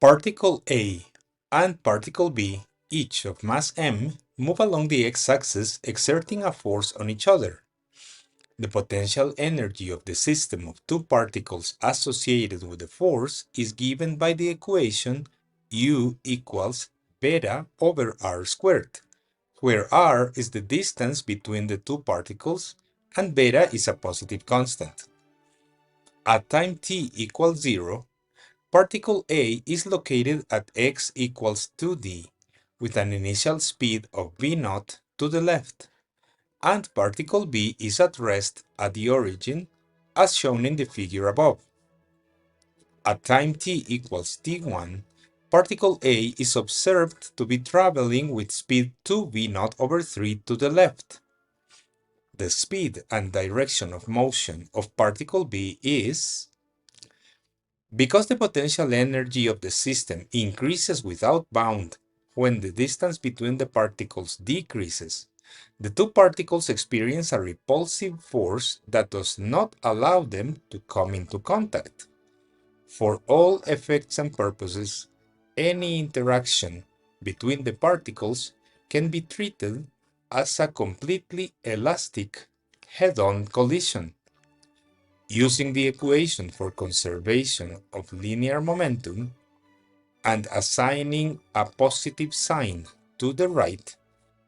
Particle A and particle B, each of mass m, move along the x-axis exerting a force on each other. The potential energy of the system of two particles associated with the force is given by the equation U equals beta over r squared, where r is the distance between the two particles and beta is a positive constant. At time t equals 0, particle A is located at x equals 2d with an initial speed of v0 to the left, and particle B is at rest at the origin as shown in the figure above. At time t equals t1, particle A is observed to be traveling with speed 2v0 over 3 to the left. The speed and direction of motion of particle B is, because the potential energy of the system increases without bound when the distance between the particles decreases, the two particles experience a repulsive force that does not allow them to come into contact. For all effects and purposes, any interaction between the particles can be treated as a completely elastic head-on collision. Using the equation for conservation of linear momentum and assigning a positive sign to the right,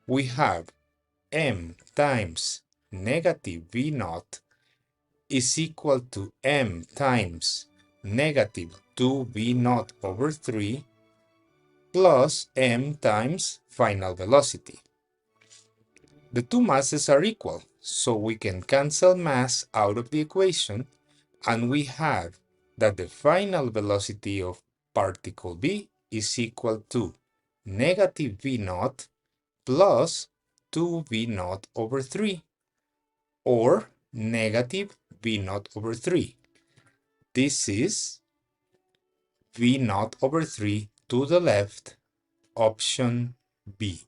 we have m times negative v0 is equal to m times negative 2v0 over 3 plus m times final velocity. The two masses are equal, so we can cancel mass out of the equation, and we have that the final velocity of particle B is equal to negative v0 plus 2v0 over 3, or negative v0 over 3. This is v0 over 3 to the left, option B.